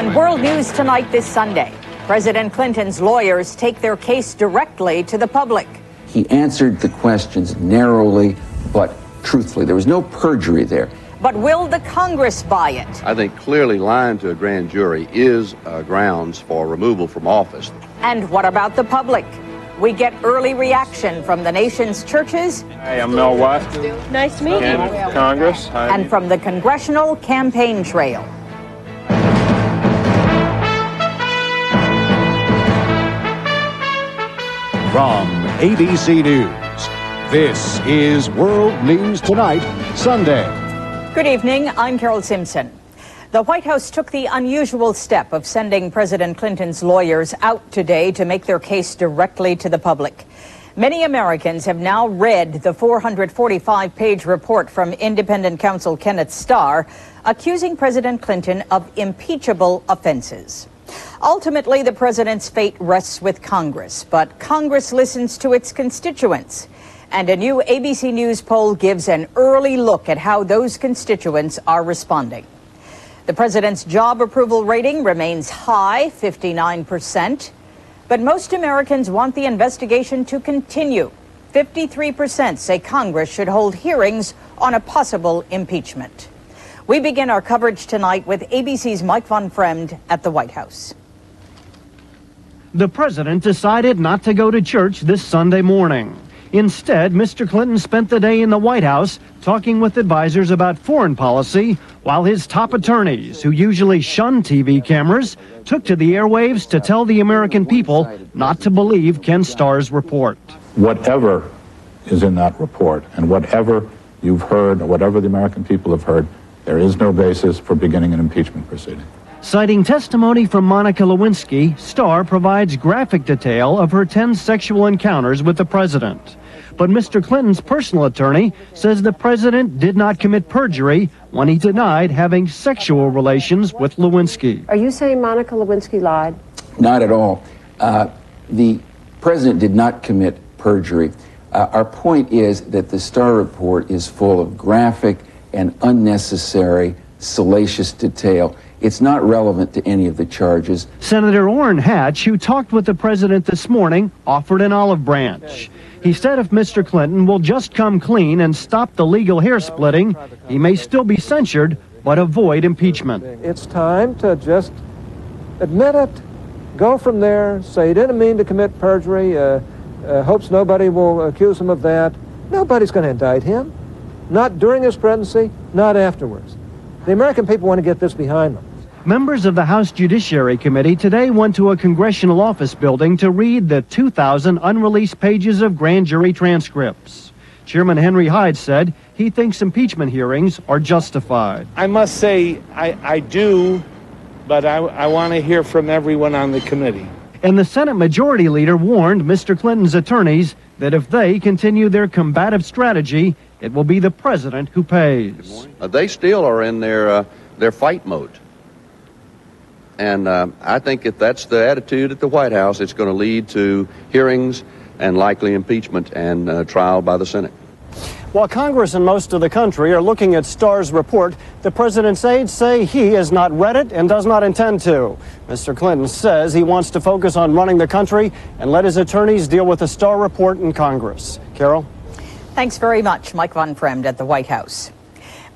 On World News Tonight this Sunday, President Clinton's lawyers take their case directly to the public. He answered the questions narrowly but truthfully. There was no perjury there. But will the Congress buy it? I think clearly lying to a grand jury is grounds for removal from office. And what about the public? We get early reaction from the nation's churches. Hey, I'm Mel Watt. Nice to meet you. And Congress. Hi. And from the congressional campaign trail. From ABC News, this is World News Tonight, Sunday. Good evening, I'm Carol Simpson. The White House took the unusual step of sending President Clinton's lawyers out today to make their case directly to the public. Many Americans have now read the 445-page report from independent counsel Kenneth Starr, accusing President Clinton of impeachable offenses. Ultimately, the president's fate rests with Congress, but Congress listens to its constituents. And a new ABC News poll gives an early look at how those constituents are responding. The president's job approval rating remains high, 59%. But most Americans want the investigation to continue. 53% say Congress should hold hearings on a possible impeachment. We begin our coverage tonight with ABC's Mike Von Fremd at the White House. The president decided not to go to church this Sunday morning. Instead, Mr. Clinton spent the day in the White House talking with advisors about foreign policy, while his top attorneys, who usually shun TV cameras, took to the airwaves to tell the American people not to believe Ken Starr's report. Whatever is in that report and whatever you've heard or whatever the American people have heard, there is no basis for beginning an impeachment proceeding. Citing testimony from Monica Lewinsky, Starr provides graphic detail of her 10 sexual encounters with the president. But Mr. Clinton's personal attorney says the president did not commit perjury when he denied having sexual relations with Lewinsky. Are you saying Monica Lewinsky lied? Not at all. The president did not commit perjury. Our point is that the Starr report is full of graphic and unnecessary, salacious detail. It's not relevant to any of the charges. Senator Orrin Hatch, who talked with the president this morning, offered an olive branch. He said if Mr. Clinton will just come clean and stop the legal hair splitting, he may still be censured, but avoid impeachment. It's time to just admit it, go from there, say he didn't mean to commit perjury, hopes nobody will accuse him of that. Nobody's going to indict him. Not during his presidency, not afterwards. The American people want to get this behind them. Members of the House Judiciary Committee today went to a congressional office building to read the 2,000 unreleased pages of grand jury transcripts. Chairman Henry Hyde said he thinks impeachment hearings are justified. I must say, I do, but I want to hear from everyone on the committee. And the Senate Majority Leader warned Mr. Clinton's attorneys that if they continue their combative strategy, it will be the president who pays. They still are in their fight mode. And I think if that's the attitude at the White House, it's going to lead to hearings and likely impeachment and trial by the Senate. While Congress and most of the country are looking at Starr's report, the president's aides say he has not read it and does not intend to. Mr. Clinton says he wants to focus on running the country and let his attorneys deal with the Starr report in Congress. Carol? Thanks very much, Mike Von Fremd at the White House.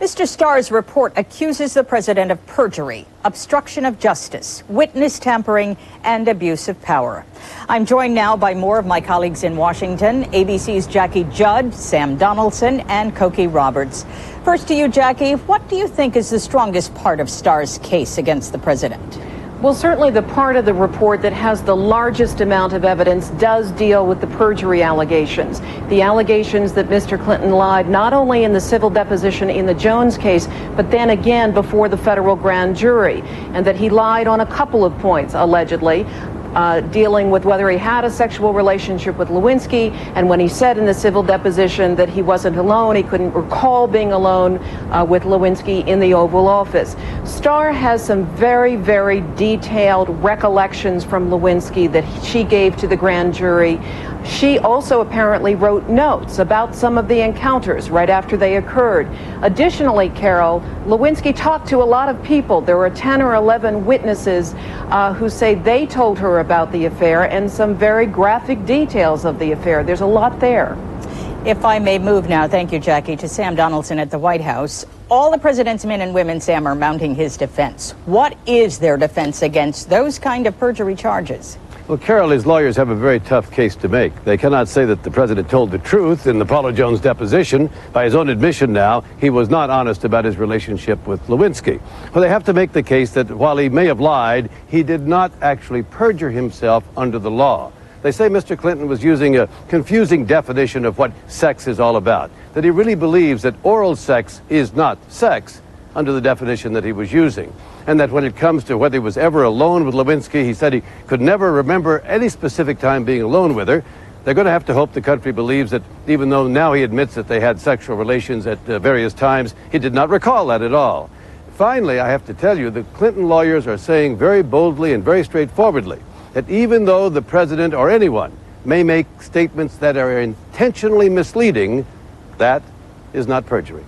Mr. Starr's report accuses the president of perjury, obstruction of justice, witness tampering, and abuse of power. I'm joined now by more of my colleagues in Washington, ABC's Jackie Judd, Sam Donaldson, and Cokie Roberts. First to you, Jackie, what do you think is the strongest part of Starr's case against the president? Well, certainly the part of the report that has the largest amount of evidence does deal with the perjury allegations. The allegations that Mr. Clinton lied not only in the civil deposition in the Jones case, but then again before the federal grand jury, and that he lied on a couple of points, allegedly. Dealing with whether he had a sexual relationship with Lewinsky, and when he said in the civil deposition that he wasn't alone, he couldn't recall being alone with Lewinsky in the Oval Office. Starr has some very, very detailed recollections from Lewinsky that she gave to the grand jury She also apparently wrote notes about some of the encounters right after they occurred. Additionally, Carol, Lewinsky talked to a lot of people. There were 10 or 11 witnesses who say they told her about the affair and some very graphic details of the affair. There's a lot there. If I may move now, thank you, Jackie, to Sam Donaldson at the White House. All the president's men and women, Sam, are mounting his defense. What is their defense against those kind of perjury charges? Well, Carol, his lawyers have a very tough case to make. They cannot say that the president told the truth in the Paula Jones deposition. By his own admission now, he was not honest about his relationship with Lewinsky. Well, they have to make the case that while he may have lied, he did not actually perjure himself under the law. They say Mr. Clinton was using a confusing definition of what sex is all about, that he really believes that oral sex is not sex under the definition that he was using, and that when it comes to whether he was ever alone with Lewinsky, he said he could never remember any specific time being alone with her. They're going to have to hope the country believes that even though now he admits that they had sexual relations at various times, he did not recall that at all. Finally, I have to tell you, the Clinton lawyers are saying very boldly and very straightforwardly that even though the president or anyone may make statements that are intentionally misleading, that is not perjury.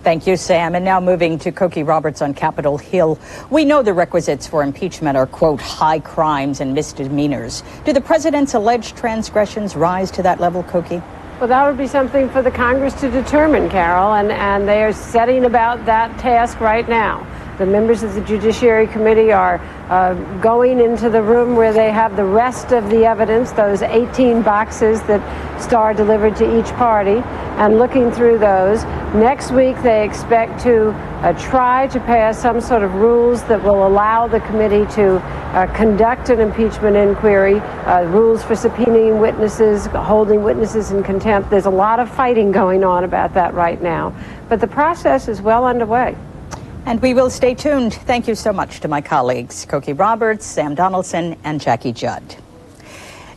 Thank you, Sam. And now moving to Cokie Roberts on Capitol Hill. We know the requisites for impeachment are, quote, high crimes and misdemeanors. Do the president's alleged transgressions rise to that level, Cokie? Well, that would be something for the Congress to determine, Carol, and they are setting about that task right now. The members of the Judiciary Committee are going into the room where they have the rest of the evidence, those 18 boxes that Starr delivered to each party, and looking through those. Next week, they expect to try to pass some sort of rules that will allow the committee to conduct an impeachment inquiry, rules for subpoenaing witnesses, holding witnesses in contempt. There's a lot of fighting going on about that right now, but the process is well underway. And we will stay tuned. Thank you so much to my colleagues, Cokie Roberts, Sam Donaldson, and Jackie Judd.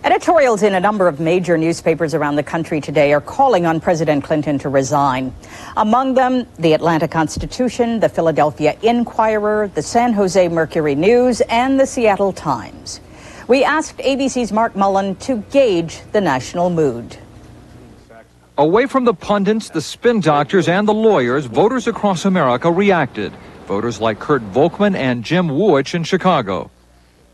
Editorials in a number of major newspapers around the country today are calling on President Clinton to resign. Among them, the Atlanta Constitution, the Philadelphia Inquirer, the San Jose Mercury News, and the Seattle Times. We asked ABC's Mark Mullen to gauge the national mood. Away from the pundits, the spin doctors, and the lawyers, voters across America reacted. Voters like Kurt Volkman and Jim Wuich in Chicago.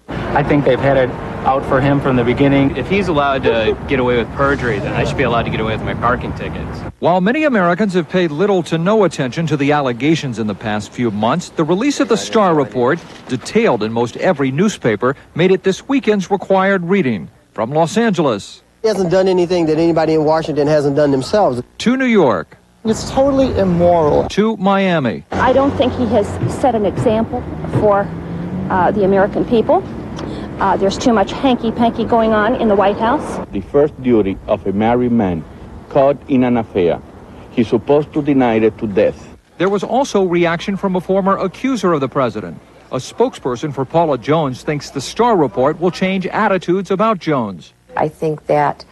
I think they've had it out for him from the beginning. If he's allowed to get away with perjury, then I should be allowed to get away with my parking tickets. While many Americans have paid little to no attention to the allegations in the past few months, the release of the Starr Report, detailed in most every newspaper, made it this weekend's required reading. From Los Angeles. He hasn't done anything that anybody in Washington hasn't done themselves. To New York. It's totally immoral. To Miami. I don't think he has set an example for the American people. There's too much hanky-panky going on in the White House. The first duty of a married man caught in an affair, he's supposed to deny it to death. There was also reaction from a former accuser of the president. A spokesperson for Paula Jones thinks the Starr Report will change attitudes about Jones. I think that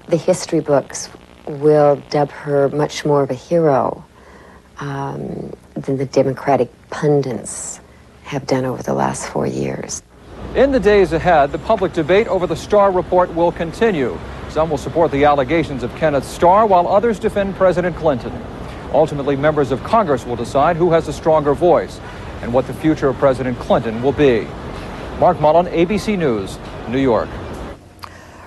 the history books will dub her much more of a hero than the Democratic pundits have done over the last 4 years. In the days ahead, the public debate over the Starr Report will continue. Some will support the allegations of Kenneth Starr, while others defend President Clinton. Ultimately, members of Congress will decide who has a stronger voice and what the future of President Clinton will be. Mark Mullen, ABC News, New York.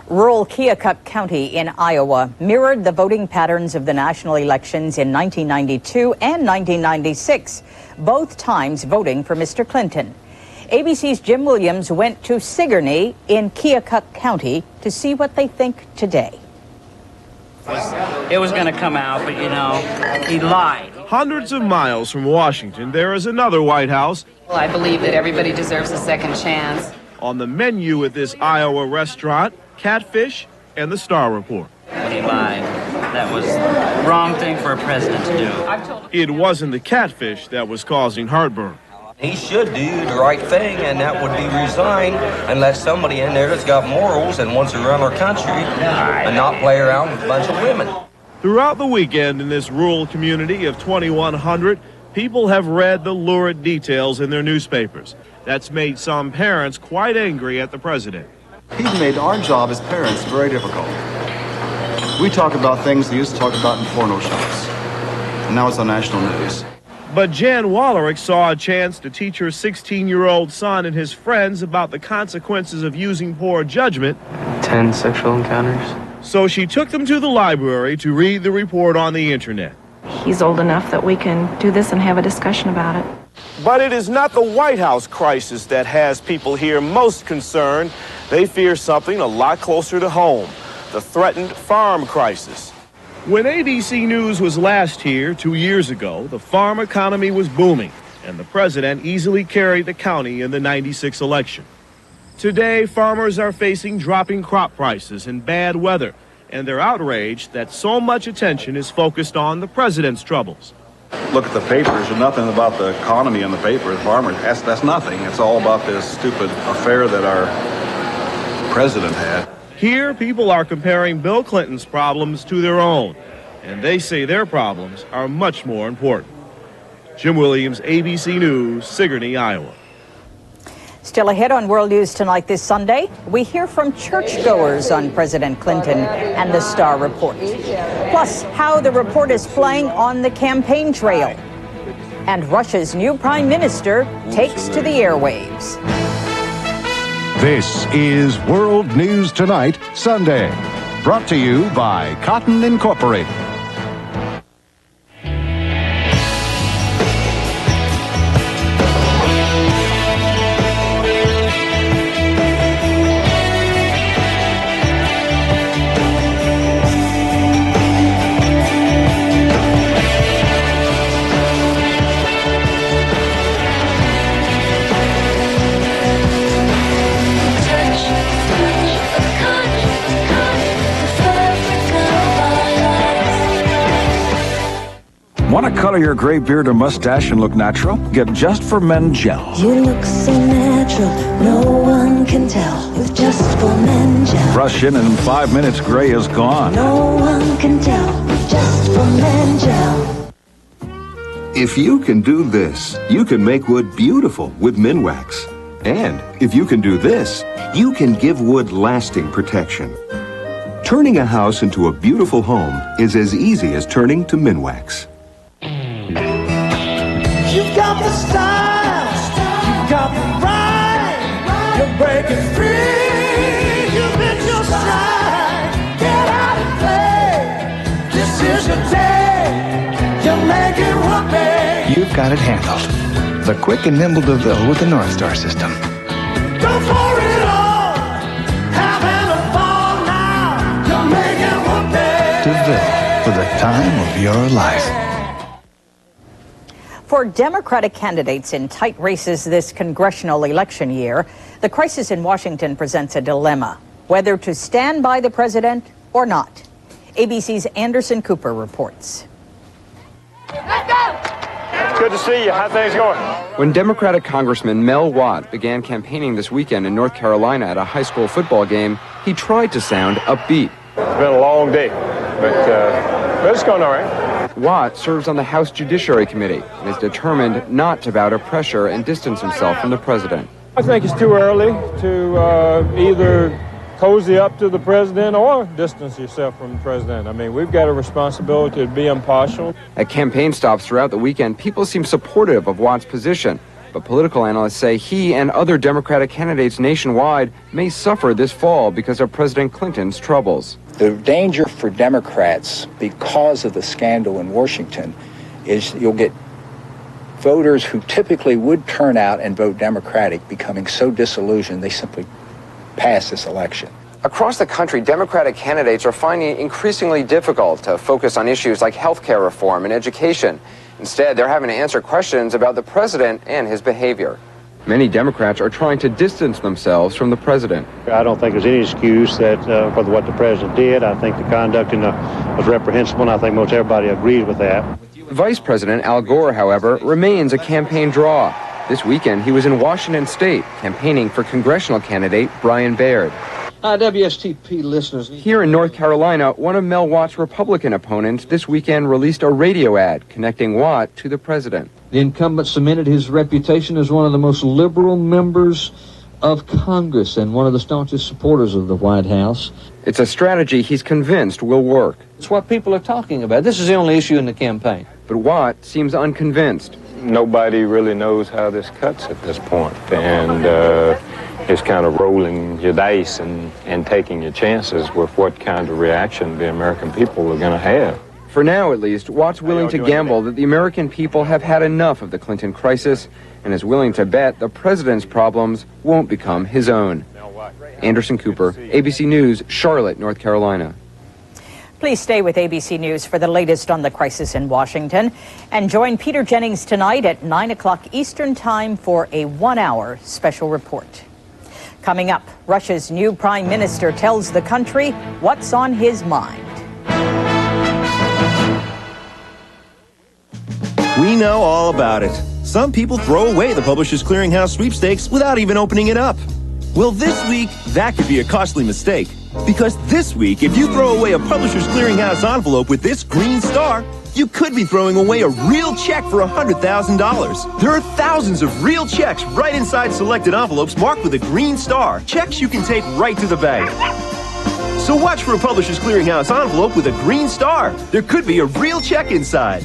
Rural Keokuk County in Iowa mirrored the voting patterns of the national elections in 1992 and 1996, both times voting for Mr. Clinton. ABC's Jim Williams went to Sigourney in Keokuk County to see what they think today. It was going to come out, but you know, he lied. Hundreds of miles from Washington, there is another White House. Well, I believe that everybody deserves a second chance. On the menu at this Iowa restaurant, catfish and the Starr Report. When he lied, that was the wrong thing for a president to do. It wasn't the catfish that was causing heartburn. He should do the right thing, and that would be resign and let somebody in there that's got morals and wants to run our country and not play around with a bunch of women. Throughout the weekend in this rural community of 2,100, people have read the lurid details in their newspapers. That's made some parents quite angry at the president. He's made our job as parents very difficult. We talk about things they used to talk about in porno shops. And now it's on national news. But Jan Wallerick saw a chance to teach her 16-year-old son and his friends about the consequences of using poor judgment. 10 sexual encounters. So she took them to the library to read the report on the internet. He's old enough that we can do this and have a discussion about it. But it is not the White House crisis that has people here most concerned. They fear something a lot closer to home, the threatened farm crisis. When ABC News was last here 2 years ago, the farm economy was booming, and the president easily carried the county in the '96 election. Today, farmers are facing dropping crop prices and bad weather, and they're outraged that so much attention is focused on the president's troubles. Look at the papers. There's nothing about the economy in the papers. Farmers, that's nothing. It's all about this stupid affair that our president had. Here, people are comparing Bill Clinton's problems to their own, and they say their problems are much more important. Jim Williams, ABC News, Sigourney, Iowa. Still ahead on World News Tonight this Sunday, we hear from churchgoers on President Clinton and the Starr Report. Plus, how the report is playing on the campaign trail. And Russia's new prime minister takes to the airwaves. This is World News Tonight, Sunday. Brought to you by Cotton Incorporated. Want to color your gray beard or mustache and look natural? Get Just for Men Gel. You look so natural, no one can tell with Just for Men Gel. Brush in and in 5 minutes, gray is gone. No one can tell with Just for Men Gel. If you can do this, you can make wood beautiful with Minwax. And if you can do this, you can give wood lasting protection. Turning a house into a beautiful home is as easy as turning to Minwax. You've got the style, you've got the ride, you're breaking free, you've hit your stride. Get out and play, this is your day, you're making whoopee. You've got it handled. The quick and nimble DeVille with the North Star system. Go for it all, having a ball now, you're making whoopee. DeVille, for the time of your life. For Democratic candidates in tight races this congressional election year, the crisis in Washington presents a dilemma, whether to stand by the president or not. ABC's Anderson Cooper reports. It's good to see you. How things going? When Democratic Congressman Mel Watt began campaigning this weekend in North Carolina at a high school football game, he tried to sound upbeat. It's been a long day, but it's going all right. Watt serves on the House Judiciary Committee and is determined not to bow to pressure and distance himself from the president. I think it's too early to either cozy up to the president or distance yourself from the president. I mean, we've got a responsibility to be impartial. At campaign stops throughout the weekend, people seem supportive of Watt's position, but political analysts say he and other Democratic candidates nationwide may suffer this fall because of President Clinton's troubles. The danger for Democrats, because of the scandal in Washington, is you'll get voters who typically would turn out and vote Democratic becoming so disillusioned they simply pass this election. Across the country, Democratic candidates are finding it increasingly difficult to focus on issues like health care reform and education. Instead, they're having to answer questions about the president and his behavior. Many Democrats are trying to distance themselves from the president. I don't think there's any excuse that for what the president did. I think the conduct was reprehensible, and I think most everybody agrees with that. Vice President Al Gore, however, remains a campaign draw. This weekend, he was in Washington State campaigning for congressional candidate Brian Baird. WSTP listeners. Here in North Carolina, one of Mel Watt's Republican opponents this weekend released a radio ad connecting Watt to the president. The incumbent cemented his reputation as one of the most liberal members of Congress and one of the staunchest supporters of the White House. It's a strategy he's convinced will work. It's what people are talking about. This is the only issue in the campaign. But Watt seems unconvinced. Nobody really knows how this cuts at this point, and it's kind of rolling your dice and taking your chances with what kind of reaction the American people are going to have. For now, at least, Watt's willing to gamble that the American people have had enough of the Clinton crisis and is willing to bet the president's problems won't become his own. Anderson Cooper, ABC News, Charlotte, North Carolina. Please stay with ABC News for the latest on the crisis in Washington. And join Peter Jennings tonight at 9 o'clock Eastern Time for a 1-hour special report. Coming up, Russia's new prime minister tells the country what's on his mind. We know all about it. Some people throw away the Publishers Clearinghouse sweepstakes without even opening it up. Well, this week, that could be a costly mistake. Because this week, if you throw away a Publishers Clearinghouse envelope with this green star, you could be throwing away a real check for $100,000. There are thousands of real checks right inside selected envelopes marked with a green star. Checks you can take right to the bank. So watch for a Publishers Clearinghouse envelope with a green star. There could be a real check inside.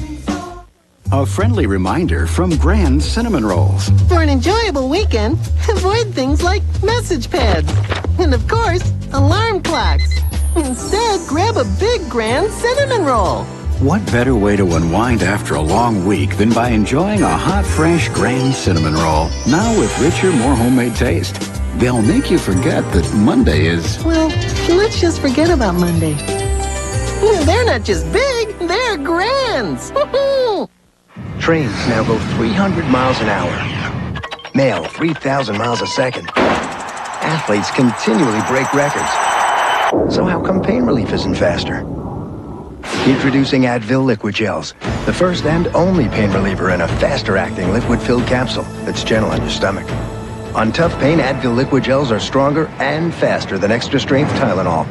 A friendly reminder from Grand Cinnamon Rolls. For an enjoyable weekend, avoid things like message pads. And of course, alarm clocks. Instead, grab a big Grand Cinnamon Roll. What better way to unwind after a long week than by enjoying a hot, fresh Grand Cinnamon Roll, now with richer, more homemade taste. They'll make you forget that Monday is... Well, let's just forget about Monday. They're not just big, they're Grands. Trains now go 300 miles an hour. Mail 3,000 miles a second. Athletes continually break records. So how come pain relief isn't faster? Introducing Advil Liquid Gels, the first and only pain reliever in a faster-acting liquid-filled capsule that's gentle on your stomach. On tough pain, Advil Liquid Gels are stronger and faster than extra-strength Tylenol.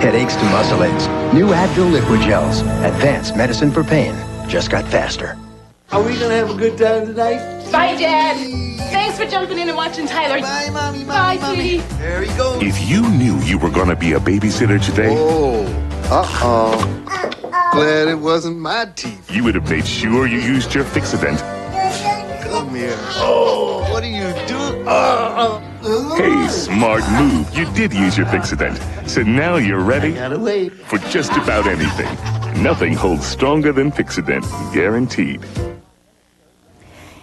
Headaches to muscle aches. New Advil Liquid Gels. Advanced medicine for pain. Just got faster. Are we going to have a good time tonight? Bye, Dad. Thanks for jumping in and watching Tyler. Bye, Mommy. Bye, sweetie. There he goes. If you knew you were going to be a babysitter today... Glad it wasn't my teeth. You would have made sure you used your Fixodent. Come here. Oh, what are you doing? Hey, smart move. You did use your Fixodent. So now you're ready Gotta wait. for just about anything. Nothing holds stronger than Fixodent. Guaranteed.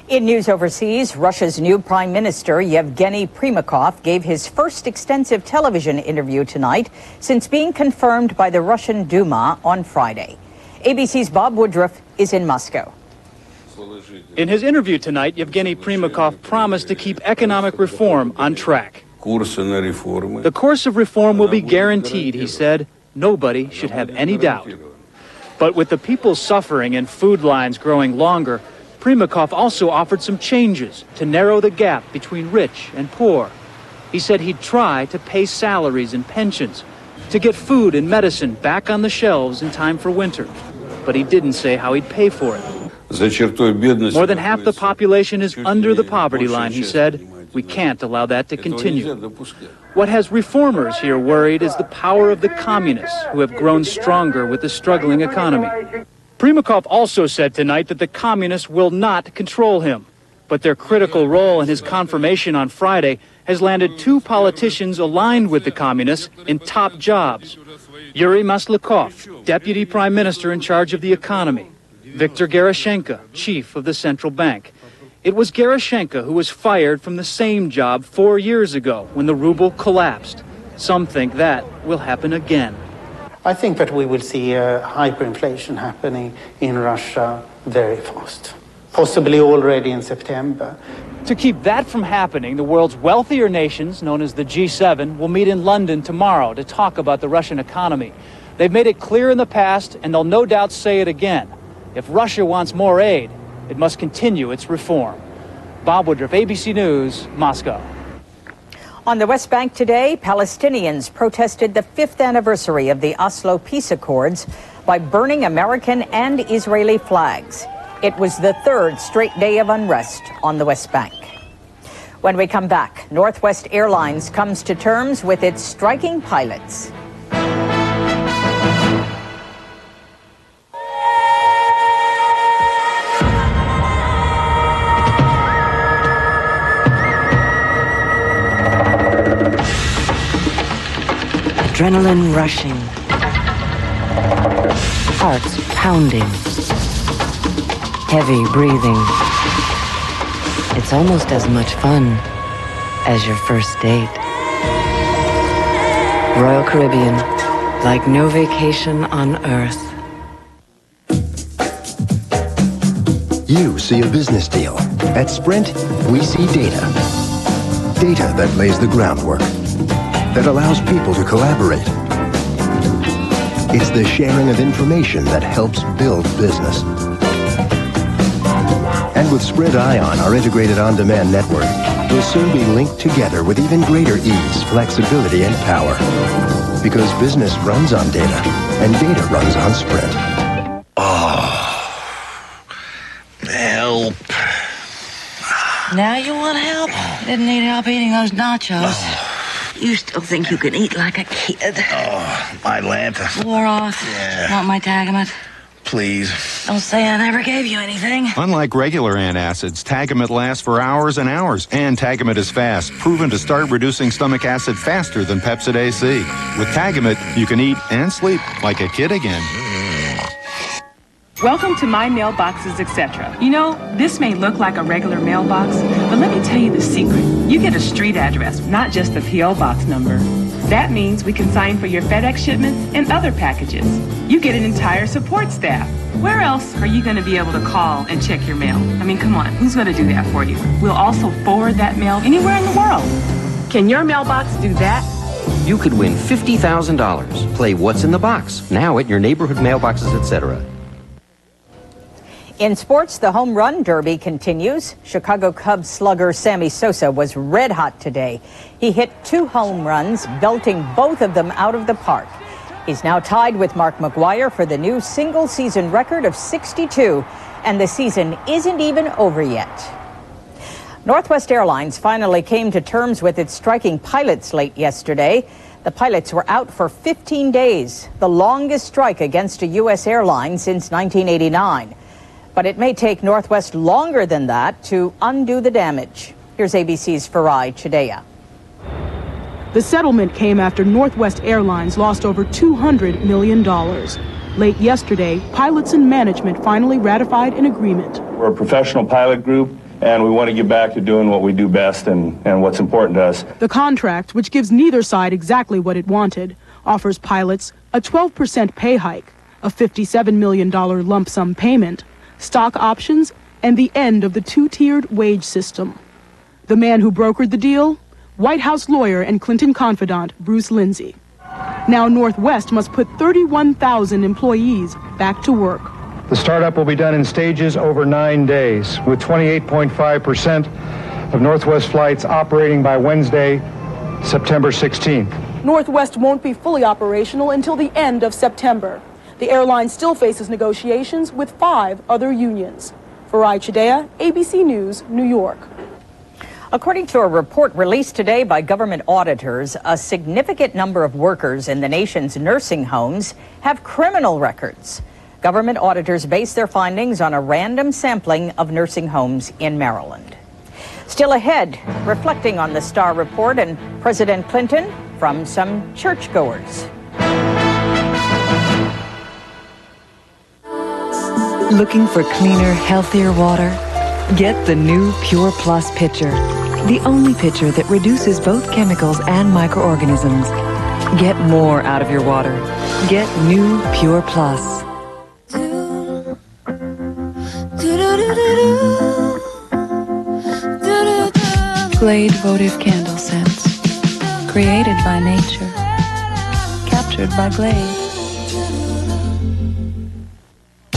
In news overseas, Russia's new Prime Minister, Yevgeny Primakov, gave his first extensive television interview tonight since being confirmed by the Russian Duma on Friday. ABC's Bob Woodruff is in Moscow. In his interview tonight, Yevgeny Primakov promised to keep economic reform on track. The course of reform will be guaranteed, he said. Nobody should have any doubt. But with the people suffering and food lines growing longer, Primakov also offered some changes to narrow the gap between rich and poor. He said he'd try to pay salaries and pensions, to get food and medicine back on the shelves in time for winter. But he didn't say how he'd pay for it. More than half the population is under the poverty line, he said. We can't allow that to continue. What has reformers here worried is the power of the communists, who have grown stronger with the struggling economy. Primakov also said tonight that the communists will not control him. But their critical role in his confirmation on Friday has landed two politicians aligned with the communists in top jobs. Yuri Maslikov, deputy prime minister in charge of the economy. Viktor Gerashenko, chief of the central bank. It was Gerashenko who was fired from the same job 4 years ago when the ruble collapsed. Some think that will happen again. I think that we will see hyperinflation happening in Russia very fast, possibly already in September. To keep that from happening, the world's wealthier nations, known as the G7, will meet in London tomorrow to talk about the Russian economy. They've made it clear in the past, and they'll no doubt say it again. If Russia wants more aid, it must continue its reform. Bob Woodruff, ABC News, Moscow. On the West Bank today, Palestinians protested the 5th anniversary of the Oslo Peace Accords by burning American and Israeli flags. It was the 3rd straight day of unrest on the West Bank. When we come back, Northwest Airlines comes to terms with its striking pilots. Adrenaline rushing, hearts pounding, heavy breathing. It's almost as much fun as your first date. Royal Caribbean, like no vacation on earth. You see a business deal. At Sprint, we see data. Data that lays the groundwork, that allows people to collaborate. It's the sharing of information that helps build business. And with Sprint Ion, our integrated on-demand network, we'll soon be linked together with even greater ease, flexibility, and power. Because business runs on data, and data runs on Sprint. Help. Now you want help? Didn't need help eating those nachos. You still think you can eat like a kid? Oh, my Lanta. Wore off. Yeah. Want my Tagamet? Please. Don't say I never gave you anything. Unlike regular antacids, Tagamet lasts for hours and hours. And Tagamet is fast, proven to start reducing stomach acid faster than Pepcid AC. With Tagamet, you can eat and sleep like a kid again. Welcome to My Mailboxes, etc. You know, this may look like a regular mailbox, but let me tell you the secret. You get a street address, not just a P.O. box number. That means we can sign for your FedEx shipments and other packages. You get an entire support staff. Where else are you going to be able to call and check your mail? I mean, come on, who's going to do that for you? We'll also forward that mail anywhere in the world. Can your mailbox do that? You could win $50,000. Play What's in the Box, now at your neighborhood mailboxes, etc. In sports, the home run derby continues. Chicago Cubs slugger Sammy Sosa was red hot today. He hit 2 home runs, belting both of them out of the park. He's now tied with Mark McGwire for the new single-season record of 62, and the season isn't even over yet. Northwest Airlines finally came to terms with its striking pilots late yesterday. The pilots were out for 15 days, the longest strike against a U.S. airline since 1989. But it may take Northwest longer than that to undo the damage. Here's ABC's Farai Chidea. The settlement came after Northwest Airlines lost over $200 million. Late yesterday, pilots and management finally ratified an agreement. We're a professional pilot group, and we want to get back to doing what we do best and what's important to us. The contract, which gives neither side exactly what it wanted, offers pilots a 12% pay hike, a $57 million lump sum payment, stock options, and the end of the 2-tiered wage system. The man who brokered the deal? White House lawyer and Clinton confidant Bruce Lindsay. Now Northwest must put 31,000 employees back to work. The startup will be done in stages over 9 days, with 28.5% of Northwest flights operating by Wednesday, September 16th. Northwest won't be fully operational until the end of September. The airline still faces negotiations with 5 other unions. Farai Chidea, ABC News, New York. According to a report released today by government auditors, a significant number of workers in the nation's nursing homes have criminal records. Government auditors base their findings on a random sampling of nursing homes in Maryland. Still ahead, reflecting on the Starr report and President Clinton from some churchgoers. Looking for cleaner, healthier water? Get the new Pure Plus pitcher. The only pitcher that reduces both chemicals and microorganisms. Get more out of your water. Get new Pure Plus. Glade votive candle scents. Created by nature. Captured by Glade.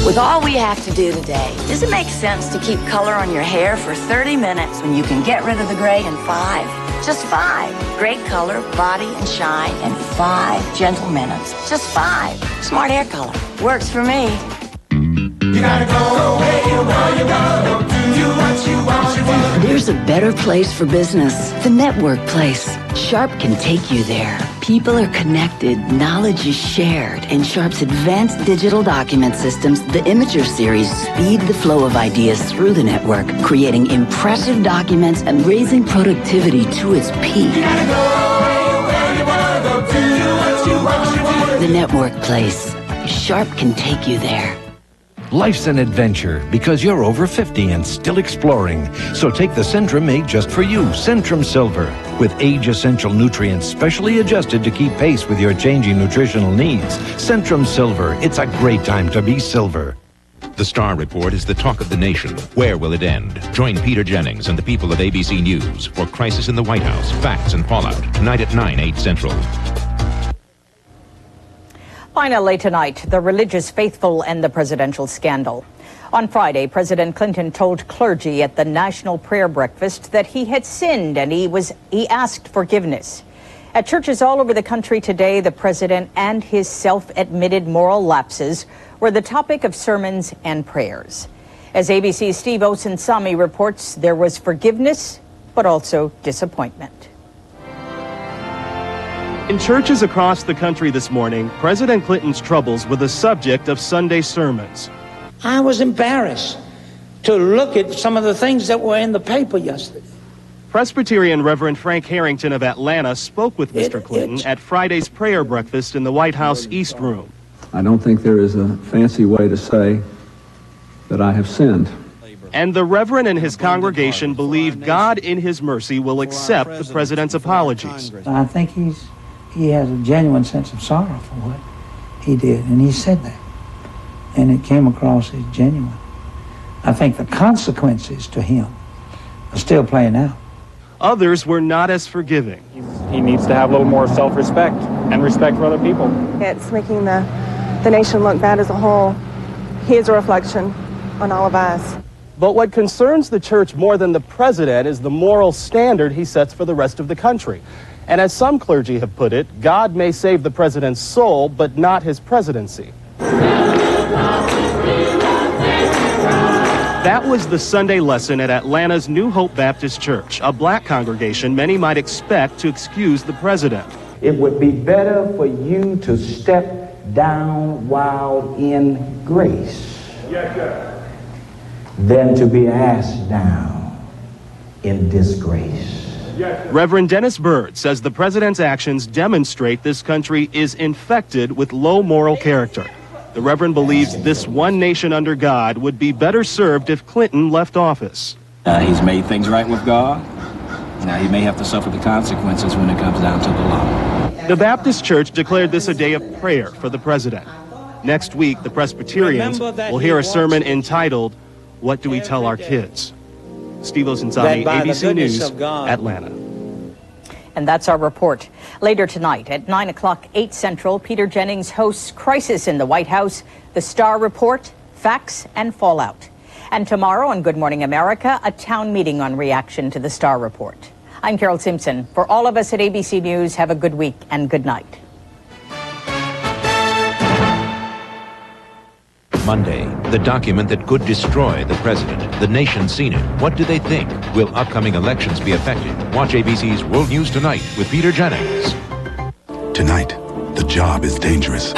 With all we have to do today, does it make sense to keep color on your hair for 30 minutes when you can get rid of the gray in 5? Just 5. Great color, body, and shine in 5 gentle minutes. Just 5. Smart hair color. Works for me. You gotta go where you want, you gotta do what you want. There's there's a better place for business, the network place. Sharp can take you there. People are connected, knowledge is shared, and Sharp's advanced digital document systems, the Imager series, speed the flow of ideas through the network, creating impressive documents and raising productivity to its peak. The network place. Sharp can take you there. Life's an adventure because you're over 50 and still exploring. So take the Centrum made just for you, Centrum Silver, with age-essential nutrients specially adjusted to keep pace with your changing nutritional needs. Centrum Silver, it's a great time to be silver. The Star Report is the talk of the nation. Where will it end? Join Peter Jennings and the people of ABC News for Crisis in the White House, Facts and Fallout, tonight at 9, 8 Central. Finally tonight, the religious faithful and the presidential scandal. On Friday, President Clinton told clergy at the National Prayer Breakfast that he had sinned and he asked forgiveness. At churches all over the country today, the president and his self-admitted moral lapses were the topic of sermons and prayers. As ABC's Steve Osunsami reports, there was forgiveness, but also disappointment. In churches across the country this morning, President Clinton's troubles were the subject of Sunday sermons. I was embarrassed to look at some of the things that were in the paper yesterday. Presbyterian Reverend Frank Harrington of Atlanta spoke with Mr. Clinton at Friday's prayer breakfast in the White House East Room. I don't think there is a fancy way to say that I have sinned. And the Reverend and his congregation believe God in his mercy will accept the president's apologies. I think he has a genuine sense of sorrow for what he did, and he said that. And it came across as genuine. I think the consequences to him are still playing out. Others were not as forgiving. He needs to have a little more self-respect and respect for other people. It's making the nation look bad as a whole. He is a reflection on all of us. But what concerns the church more than the president is the moral standard he sets for the rest of the country. And as some clergy have put it, God may save the president's soul, but not his presidency. That was the Sunday lesson at Atlanta's New Hope Baptist Church, a black congregation many might expect to excuse the president. It would be better for you to step down while in grace than to be asked down in disgrace. Reverend Dennis Byrd says the president's actions demonstrate this country is infected with low moral character. The Reverend believes this one nation under God would be better served if Clinton left office. He's made things right with God. Now he may have to suffer the consequences when it comes down to the law. The Baptist Church declared this a day of prayer for the president. Next week, the Presbyterians will hear a sermon entitled, "What Do We Tell Our Kids?" Steve Osunsami, ABC News, Atlanta. And that's our report. Later tonight at 9 o'clock, 8 Central, Peter Jennings hosts Crisis in the White House, The Star Report, Facts and Fallout. And tomorrow on Good Morning America, a town meeting on reaction to the Star Report. I'm Carol Simpson. For all of us at ABC News, have a good week and good night. Monday, the document that could destroy the president. The nation's seen it. What do they think? Will upcoming elections be affected? Watch ABC's World News Tonight with Peter Jennings. Tonight, the job is dangerous.